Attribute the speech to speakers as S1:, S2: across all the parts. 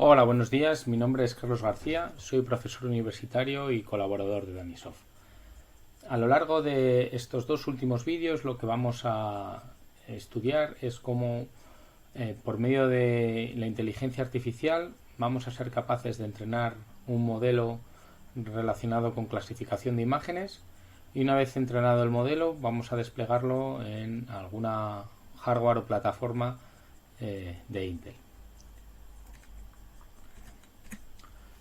S1: Hola, buenos días. Mi nombre es Carlos García, soy profesor universitario y colaborador de Danisoft. A lo largo de estos dos últimos vídeos lo que vamos a estudiar es cómo por medio de la inteligencia artificial vamos a ser capaces de entrenar un modelo relacionado con clasificación de imágenes y una vez entrenado el modelo vamos a desplegarlo en alguna hardware o plataforma de Intel.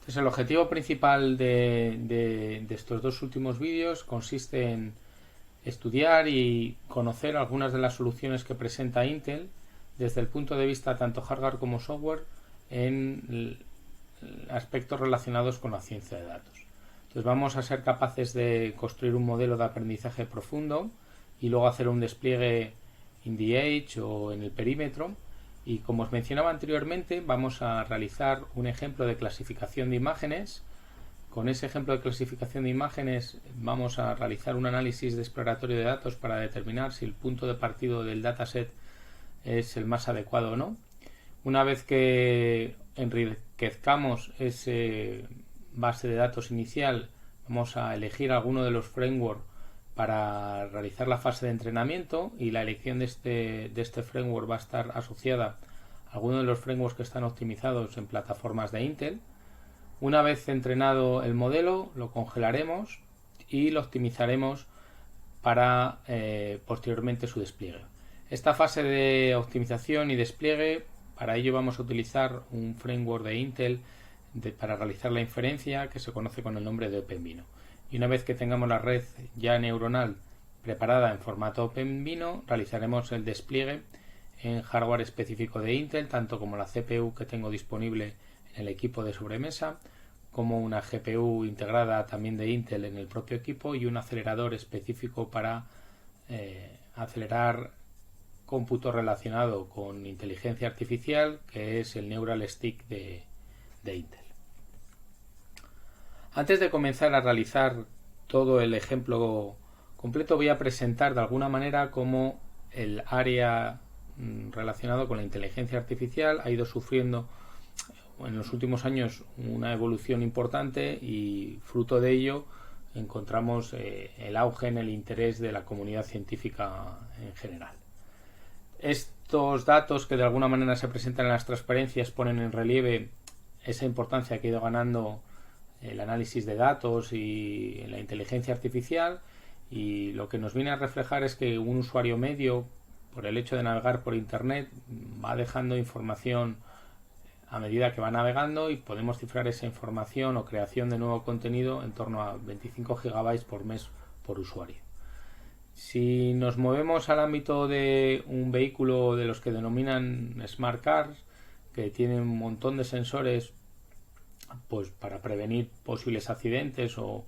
S1: Entonces, el objetivo principal de estos dos últimos vídeos consiste en estudiar y conocer algunas de las soluciones que presenta Intel desde el punto de vista tanto hardware como software en aspectos relacionados con la ciencia de datos. Entonces vamos a ser capaces de construir un modelo de aprendizaje profundo y luego hacer un despliegue in the edge o en el perímetro. Y como os mencionaba anteriormente, vamos a realizar un ejemplo de clasificación de imágenes. Con ese ejemplo de clasificación de imágenes vamos a realizar un análisis de exploratorio de datos para determinar si el punto de partida del dataset es el más adecuado o no. Una vez que enriquezcamos ese base de datos inicial, vamos a elegir alguno de los frameworks para realizar la fase de entrenamiento y la elección de este framework va a estar asociada a alguno de los frameworks que están optimizados en plataformas de Intel. Una vez entrenado el modelo, lo congelaremos y lo optimizaremos para posteriormente su despliegue. Esta fase de optimización y despliegue, para ello vamos a utilizar un framework de Intel para realizar la inferencia que se conoce con el nombre de OpenVINO. Y una vez que tengamos la red ya neuronal preparada en formato OpenVINO, realizaremos el despliegue en hardware específico de Intel, tanto como la CPU que tengo disponible en el equipo de sobremesa, como una GPU integrada también de Intel en el propio equipo y un acelerador específico para acelerar cómputo relacionado con inteligencia artificial, que es el Neural Stick de Intel. Antes de comenzar a realizar todo el ejemplo completo, voy a presentar de alguna manera cómo el área relacionado con la inteligencia artificial ha ido sufriendo en los últimos años una evolución importante y fruto de ello encontramos el auge en el interés de la comunidad científica en general. Estos datos que de alguna manera se presentan en las transparencias ponen en relieve esa importancia que ha ido ganando el análisis de datos y la inteligencia artificial, y lo que nos viene a reflejar es que un usuario medio, por el hecho de navegar por internet, va dejando información a medida que va navegando y podemos cifrar esa información o creación de nuevo contenido en torno a 25 GB por mes por usuario. Si nos movemos al ámbito de un vehículo de los que denominan smart cars, que tienen un montón de sensores pues para prevenir posibles accidentes o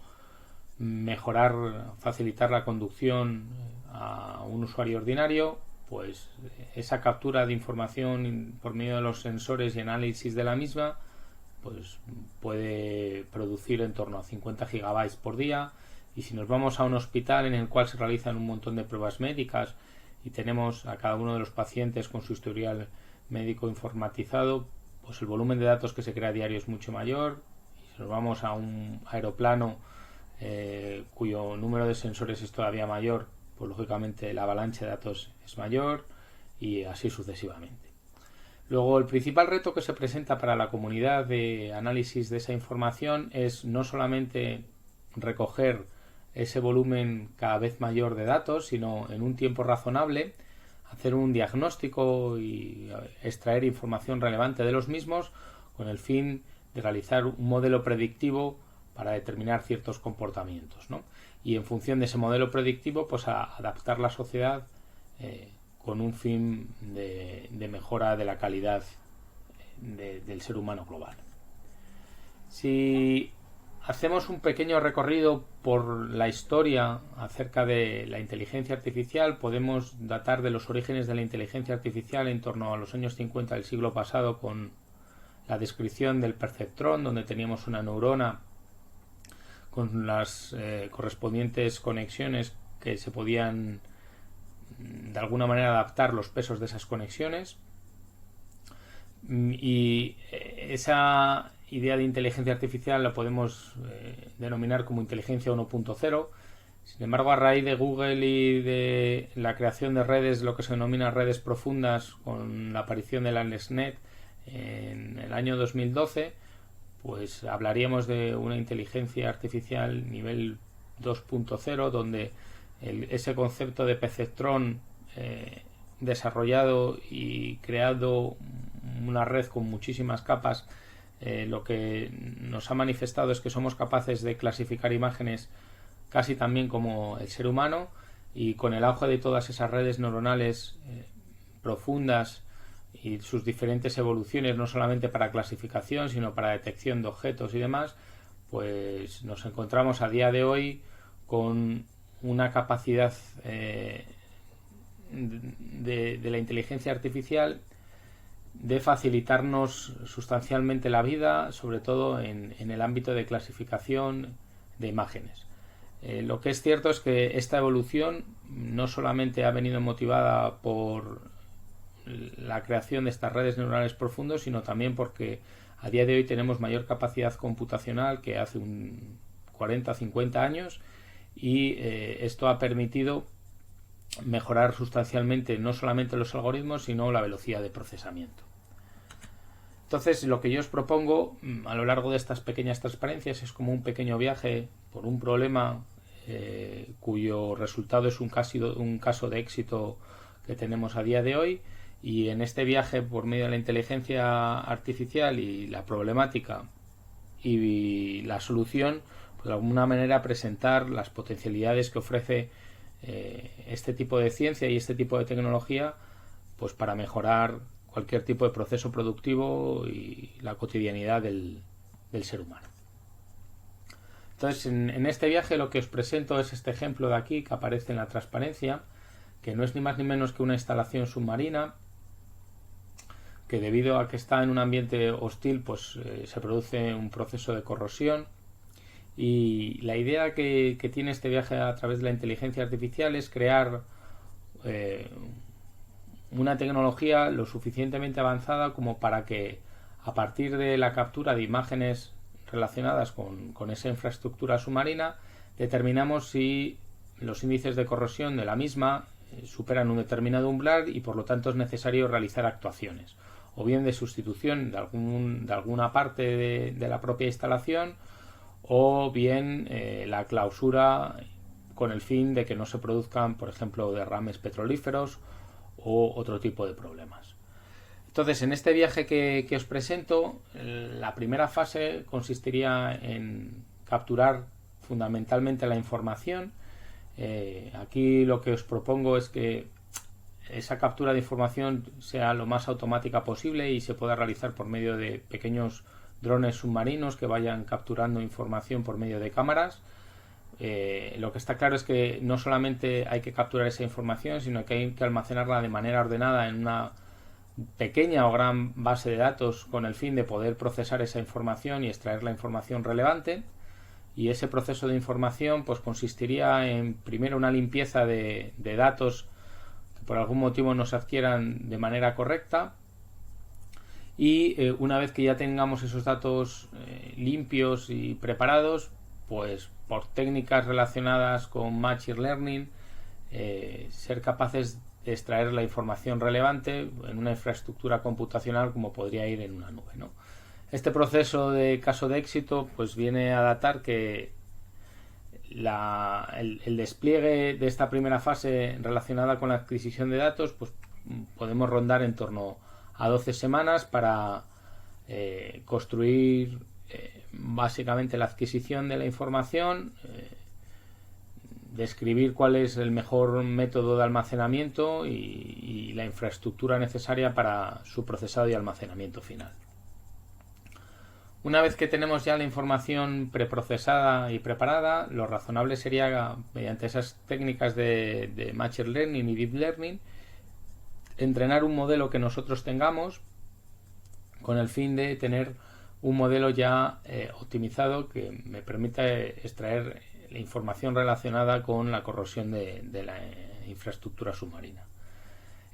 S1: mejorar, facilitar la conducción a un usuario ordinario, pues esa captura de información por medio de los sensores y análisis de la misma pues puede producir en torno a 50 GB por día. Y si nos vamos a un hospital en el cual se realizan un montón de pruebas médicas y tenemos a cada uno de los pacientes con su historial médico informatizado, pues el volumen de datos que se crea a diario es mucho mayor. Y si nos vamos a un aeroplano cuyo número de sensores es todavía mayor, pues lógicamente la avalancha de datos es mayor y así sucesivamente. Luego, el principal reto que se presenta para la comunidad de análisis de esa información es no solamente recoger ese volumen cada vez mayor de datos, sino en un tiempo razonable hacer un diagnóstico y extraer información relevante de los mismos con el fin de realizar un modelo predictivo para determinar ciertos comportamientos, ¿no? Y en función de ese modelo predictivo pues a adaptar la sociedad con un fin de mejora de la calidad del ser humano global. Si hacemos un pequeño recorrido por la historia acerca de la inteligencia artificial, podemos datar de los orígenes de la inteligencia artificial en torno a los años 50 del siglo pasado con la descripción del perceptrón, donde teníamos una neurona con las correspondientes conexiones que se podían de alguna manera adaptar los pesos de esas conexiones. Y esa idea de inteligencia artificial la podemos denominar como inteligencia 1.0. Sin embargo, a raíz de Google y de la creación de redes, lo que se denomina redes profundas, con la aparición de la ANSNet en el año 2012, pues hablaríamos de una inteligencia artificial nivel 2.0, donde ese concepto de perceptrón desarrollado y creado una red con muchísimas capas, lo que nos ha manifestado es que somos capaces de clasificar imágenes casi también como el ser humano, y con el auge de todas esas redes neuronales profundas y sus diferentes evoluciones, no solamente para clasificación sino para detección de objetos y demás, pues nos encontramos a día de hoy con una capacidad de la inteligencia artificial de facilitarnos sustancialmente la vida, sobre todo en el ámbito de clasificación de imágenes. Lo que es cierto es que esta evolución no solamente ha venido motivada por la creación de estas redes neuronales profundas, sino también porque a día de hoy tenemos mayor capacidad computacional que hace un 40 o 50 años, y esto ha permitido mejorar sustancialmente no solamente los algoritmos, sino la velocidad de procesamiento. Entonces, lo que yo os propongo a lo largo de estas pequeñas transparencias es como un pequeño viaje por un problema cuyo resultado es un caso de éxito que tenemos a día de hoy, y en este viaje por medio de la inteligencia artificial y la problemática y la solución, pues de alguna manera presentar las potencialidades que ofrece este tipo de ciencia y este tipo de tecnología, pues para mejorar cualquier tipo de proceso productivo y la cotidianidad del ser humano. Entonces, en este viaje lo que os presento es este ejemplo de aquí que aparece en la transparencia, que no es ni más ni menos que una instalación submarina que, debido a que está en un ambiente hostil, pues se produce un proceso de corrosión. Y la idea que tiene este viaje a través de la inteligencia artificial es crear una tecnología lo suficientemente avanzada como para que, a partir de la captura de imágenes relacionadas con esa infraestructura submarina, determinamos si los índices de corrosión de la misma superan un determinado umbral y por lo tanto es necesario realizar actuaciones, o bien de sustitución de alguna parte de la propia instalación, o bien la clausura con el fin de que no se produzcan, por ejemplo, derrames petrolíferos o otro tipo de problemas. Entonces, en este viaje que os presento, la primera fase consistiría en capturar fundamentalmente la información. Aquí lo que os propongo es que esa captura de información sea lo más automática posible y se pueda realizar por medio de pequeños drones submarinos que vayan capturando información por medio de cámaras. Lo que está claro es que no solamente hay que capturar esa información, sino que hay que almacenarla de manera ordenada en una pequeña o gran base de datos con el fin de poder procesar esa información y extraer la información relevante. Y ese proceso de información pues consistiría en, primero, una limpieza de datos que por algún motivo no se adquieran de manera correcta, y una vez que ya tengamos esos datos limpios y preparados, pues por técnicas relacionadas con Machine Learning, ser capaces de extraer la información relevante en una infraestructura computacional como podría ir en una nube, ¿no? Este proceso de caso de éxito pues viene a datar que el despliegue de esta primera fase relacionada con la adquisición de datos, pues podemos rondar en torno a 12 semanas para construir básicamente la adquisición de la información, describir cuál es el mejor método de almacenamiento y la infraestructura necesaria para su procesado y almacenamiento final. Una vez que tenemos ya la información preprocesada y preparada, lo razonable sería, mediante esas técnicas de Machine Learning y Deep Learning, entrenar un modelo que nosotros tengamos con el fin de tener un modelo ya optimizado que me permita extraer la información relacionada con la corrosión de la infraestructura submarina.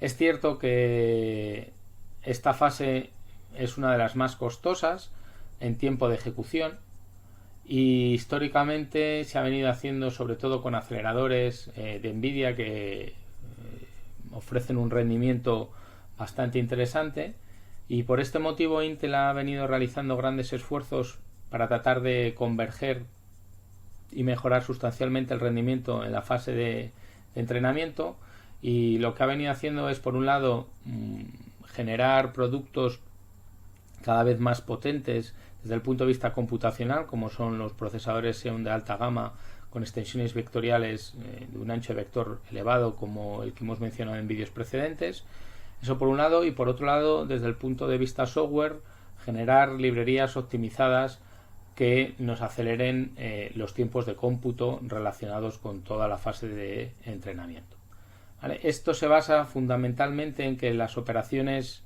S1: Es cierto que esta fase es una de las más costosas en tiempo de ejecución, y históricamente se ha venido haciendo sobre todo con aceleradores de Nvidia que ofrecen un rendimiento bastante interesante, y por este motivo Intel ha venido realizando grandes esfuerzos para tratar de converger y mejorar sustancialmente el rendimiento en la fase de entrenamiento. Y lo que ha venido haciendo es, por un lado, generar productos cada vez más potentes desde el punto de vista computacional, como son los procesadores Xeon de alta gama con extensiones vectoriales de un ancho de vector elevado, como el que hemos mencionado en vídeos precedentes. Eso por un lado, y por otro lado, desde el punto de vista software, generar librerías optimizadas que nos aceleren los tiempos de cómputo relacionados con toda la fase de entrenamiento. ¿Vale? Esto se basa fundamentalmente en que las operaciones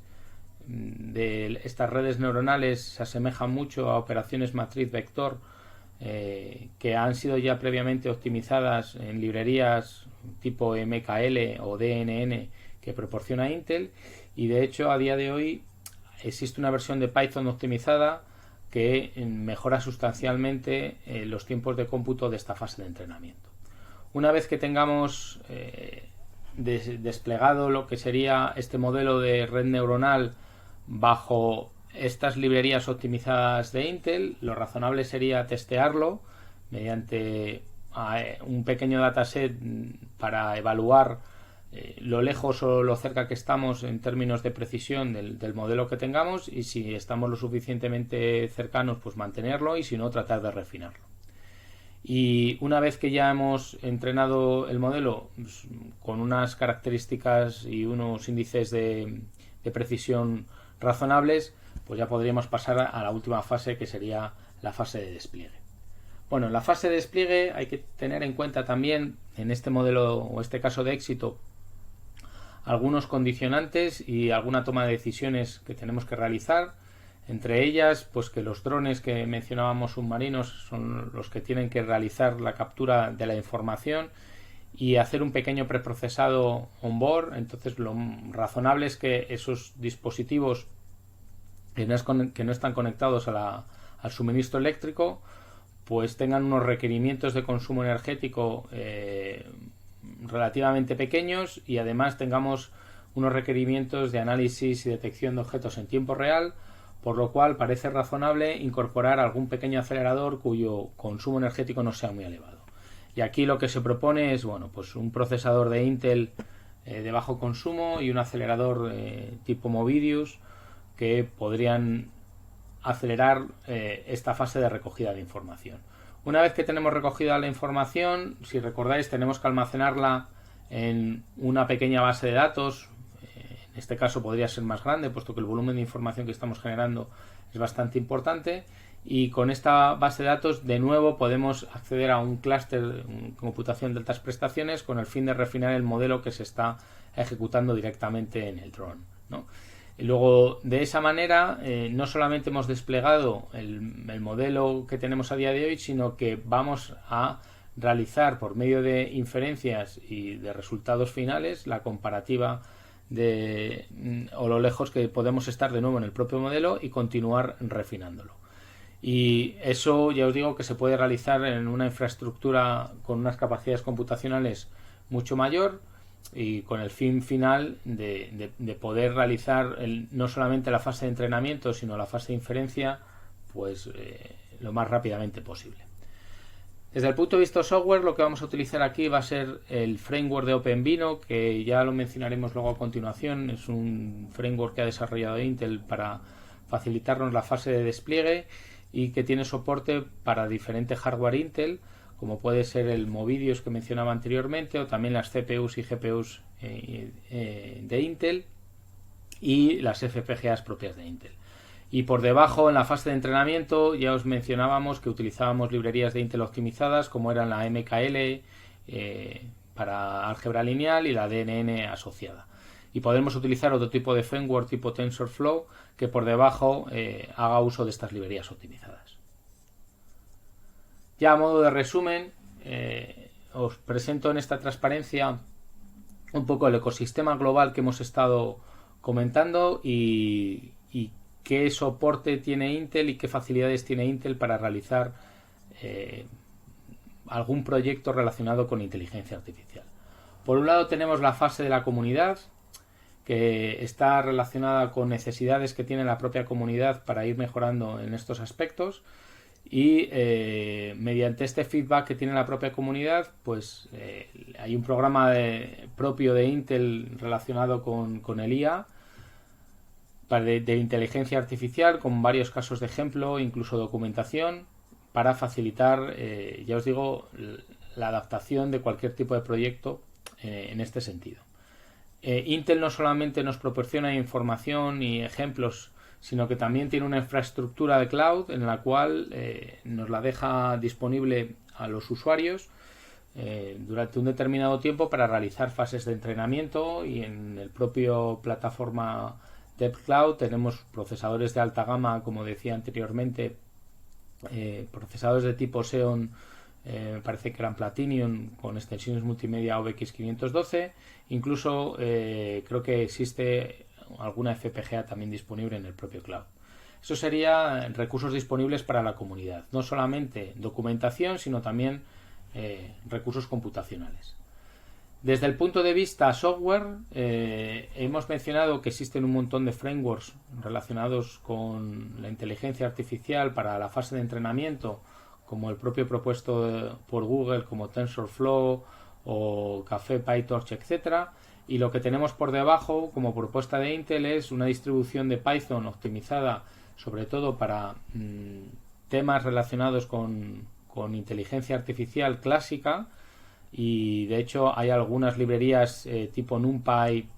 S1: de estas redes neuronales se asemejan mucho a operaciones matriz vector que han sido ya previamente optimizadas en librerías tipo MKL o DNN que proporciona Intel, y de hecho a día de hoy existe una versión de Python optimizada que mejora sustancialmente los tiempos de cómputo de esta fase de entrenamiento. Una vez que tengamos desplegado lo que sería este modelo de red neuronal bajo estas librerías optimizadas de Intel, lo razonable sería testearlo mediante un pequeño dataset para evaluar lo lejos o lo cerca que estamos en términos de precisión del modelo que tengamos, y si estamos lo suficientemente cercanos, pues mantenerlo, y si no, tratar de refinarlo. Y una vez que ya hemos entrenado el modelo pues, con unas características y unos índices de precisión razonables, pues ya podríamos pasar a la última fase, que sería la fase de despliegue. Bueno, en la fase de despliegue hay que tener en cuenta también, en este modelo o este caso de éxito, algunos condicionantes y alguna toma de decisiones que tenemos que realizar. Entre ellas, pues que los drones que mencionábamos submarinos son los que tienen que realizar la captura de la información y hacer un pequeño preprocesado on-board. Entonces lo razonable es que esos dispositivos que no están conectados al suministro eléctrico pues tengan unos requerimientos de consumo energético relativamente pequeños, y además tengamos unos requerimientos de análisis y detección de objetos en tiempo real, por lo cual parece razonable incorporar algún pequeño acelerador cuyo consumo energético no sea muy elevado. Y aquí lo que se propone es pues un procesador de Intel de bajo consumo y un acelerador tipo Movidius que podrían acelerar esta fase de recogida de información. Una vez que tenemos recogida la información, si recordáis, tenemos que almacenarla en una pequeña base de datos. En este caso podría ser más grande, puesto que el volumen de información que estamos generando es bastante importante, y con esta base de datos de nuevo podemos acceder a un clúster de computación de altas prestaciones con el fin de refinar el modelo que se está ejecutando directamente en el dron, ¿no? Y luego, de esa manera, no solamente hemos desplegado el modelo que tenemos a día de hoy, sino que vamos a realizar por medio de inferencias y de resultados finales la comparativa o lo lejos que podemos estar de nuevo en el propio modelo y continuar refinándolo. Y eso ya os digo que se puede realizar en una infraestructura con unas capacidades computacionales mucho mayor, y con el fin final de poder realizar no solamente la fase de entrenamiento, sino la fase de inferencia pues lo más rápidamente posible. Desde el punto de vista software, lo que vamos a utilizar aquí va a ser el framework de OpenVINO, que ya lo mencionaremos luego a continuación. Es un framework que ha desarrollado Intel para facilitarnos la fase de despliegue y que tiene soporte para diferentes hardware Intel, como puede ser el Movidius que mencionaba anteriormente, o también las CPUs y GPUs de Intel y las FPGAs propias de Intel. Y por debajo, en la fase de entrenamiento, ya os mencionábamos que utilizábamos librerías de Intel optimizadas, como eran la MKL para álgebra lineal y la DNN asociada. Y podemos utilizar otro tipo de framework tipo TensorFlow que por debajo haga uso de estas librerías optimizadas. Ya a modo de resumen, os presento en esta transparencia un poco el ecosistema global que hemos estado comentando y qué soporte tiene Intel y qué facilidades tiene Intel para realizar algún proyecto relacionado con inteligencia artificial. Por un lado tenemos la fase de la comunidad, que está relacionada con necesidades que tiene la propia comunidad para ir mejorando en estos aspectos, y mediante este feedback que tiene la propia comunidad, pues hay un programa propio de Intel relacionado con el IA de inteligencia artificial, con varios casos de ejemplo, incluso documentación, para facilitar, ya os digo, la adaptación de cualquier tipo de proyecto en este sentido. Intel no solamente nos proporciona información y ejemplos, sino que también tiene una infraestructura de cloud en la cual nos la deja disponible a los usuarios durante un determinado tiempo para realizar fases de entrenamiento, y en el propio plataforma DevCloud tenemos procesadores de alta gama, como decía anteriormente, procesadores de tipo Xeon, parece que eran Platinum, con extensiones multimedia OVX512, incluso creo que existe alguna FPGA también disponible en el propio cloud. Eso sería recursos disponibles para la comunidad, no solamente documentación, sino también recursos computacionales. Desde el punto de vista software, hemos mencionado que existen un montón de frameworks relacionados con la inteligencia artificial para la fase de entrenamiento, como el propio propuesto por Google, como TensorFlow o Café, PyTorch, etcétera. Y lo que tenemos por debajo como propuesta de Intel es una distribución de Python optimizada sobre todo para temas relacionados con inteligencia artificial clásica, y de hecho hay algunas librerías tipo NumPy,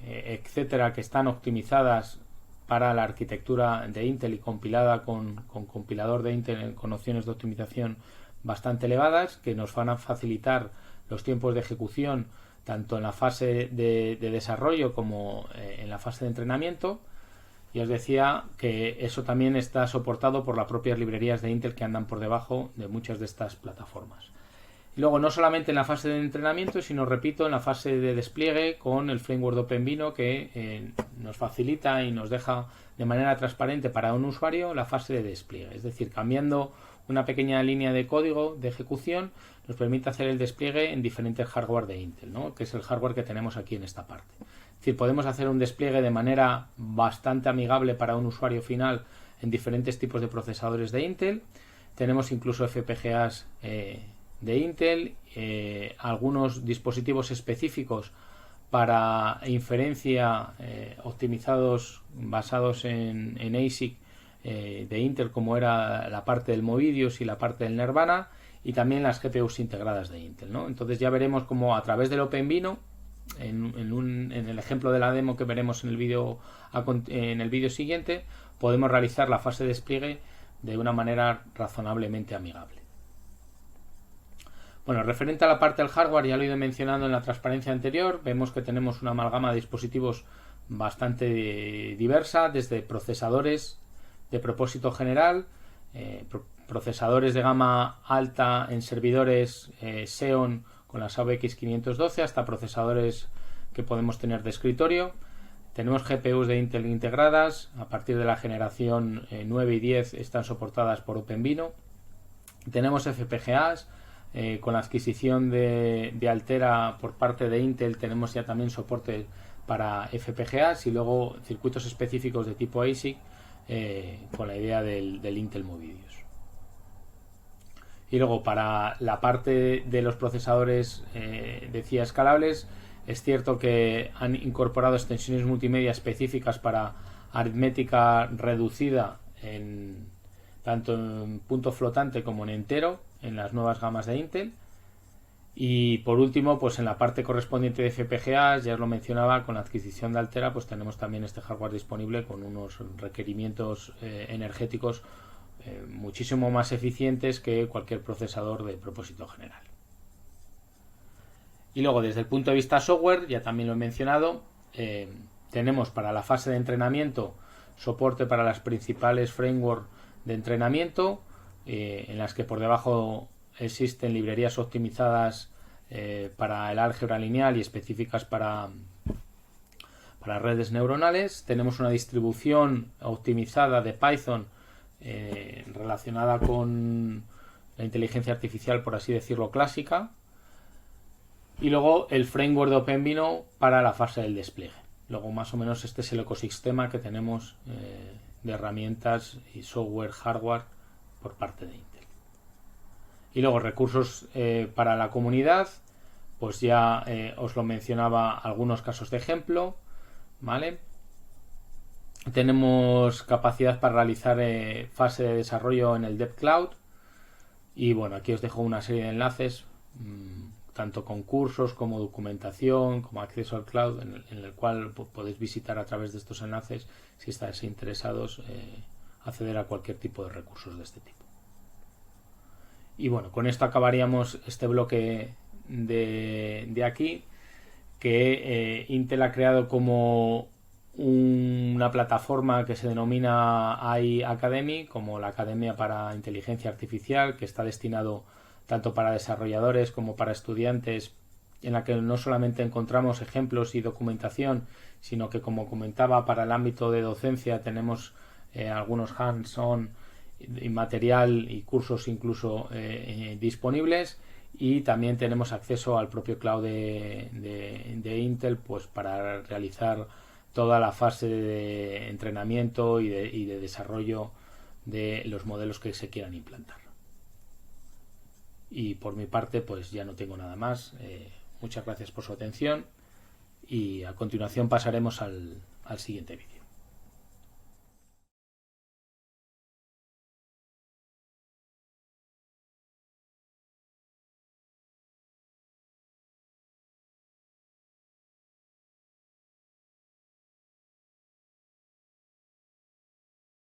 S1: etcétera, que están optimizadas para la arquitectura de Intel y compilada con compilador de Intel con opciones de optimización bastante elevadas, que nos van a facilitar los tiempos de ejecución tanto en la fase de desarrollo como en la fase de entrenamiento. Y os decía que eso también está soportado por las propias librerías de Intel que andan por debajo de muchas de estas plataformas. Y luego no solamente en la fase de entrenamiento, sino, repito, en la fase de despliegue con el framework de OpenVINO, que nos facilita y nos deja de manera transparente para un usuario la fase de despliegue. Es decir, cambiando una pequeña línea de código de ejecución nos permite hacer el despliegue en diferentes hardware de Intel, ¿no? Que es el hardware que tenemos aquí en esta parte. Es decir, podemos hacer un despliegue de manera bastante amigable para un usuario final en diferentes tipos de procesadores de Intel. Tenemos incluso FPGAs de Intel, algunos dispositivos específicos para inferencia optimizados basados en ASIC de Intel, como era la parte del Movidius y la parte del Nervana, y también las GPUs integradas de Intel, ¿no? Entonces ya veremos cómo a través del OpenVINO, en el ejemplo de la demo que veremos en el vídeo siguiente, podemos realizar la fase de despliegue de una manera razonablemente amigable. Bueno, referente a la parte del hardware, ya lo he ido mencionando en la transparencia anterior, vemos que tenemos una amalgama de dispositivos bastante diversa, desde procesadores de propósito general, procesadores de gama alta en servidores Xeon con las AVX512, hasta procesadores que podemos tener de escritorio. Tenemos GPUs de Intel integradas, a partir de la generación 9 y 10 están soportadas por OpenVINO. Tenemos FPGAs, con la adquisición de Altera por parte de Intel tenemos ya también soporte para FPGAs, y luego circuitos específicos de tipo ASIC con la idea del Intel Movidius. Y luego para la parte de los procesadores decía escalables, es cierto que han incorporado extensiones multimedia específicas para aritmética reducida tanto en punto flotante como en entero en las nuevas gamas de Intel. Y por último, pues en la parte correspondiente de FPGAs, ya os lo mencionaba, con la adquisición de Altera, pues tenemos también este hardware disponible con unos requerimientos energéticos muchísimo más eficientes que cualquier procesador de propósito general. Y luego, desde el punto de vista software, ya también lo he mencionado, tenemos para la fase de entrenamiento soporte para las principales frameworks de entrenamiento, en las que por debajo existen librerías optimizadas para el álgebra lineal y específicas para para redes neuronales. Tenemos una distribución optimizada de Python relacionada con la inteligencia artificial, por así decirlo, clásica. Y luego el framework de OpenVINO para la fase del despliegue. Luego más o menos este es el ecosistema que tenemos de herramientas y software, hardware por parte de Intel. Y luego recursos para la comunidad, pues ya os lo mencionaba, algunos casos de ejemplo, ¿vale? Tenemos capacidad para realizar fase de desarrollo en el DevCloud. Y bueno, aquí os dejo una serie de enlaces, tanto con cursos como documentación, como acceso al cloud, en el cual podéis visitar a través de estos enlaces si estáis interesados, acceder a cualquier tipo de recursos de este tipo. Y bueno, con esto acabaríamos este bloque de aquí, que Intel ha creado como una plataforma que se denomina AI Academy, como la Academia para Inteligencia Artificial, que está destinado tanto para desarrolladores como para estudiantes, en la que no solamente encontramos ejemplos y documentación, sino que, como comentaba, para el ámbito de docencia tenemos algunos hands-on y material y cursos incluso disponibles, y también tenemos acceso al propio cloud de Intel, pues para realizar toda la fase de entrenamiento y de desarrollo de los modelos que se quieran implantar. Y por mi parte, pues ya no tengo nada más. Muchas gracias por su atención y a continuación pasaremos al siguiente vídeo.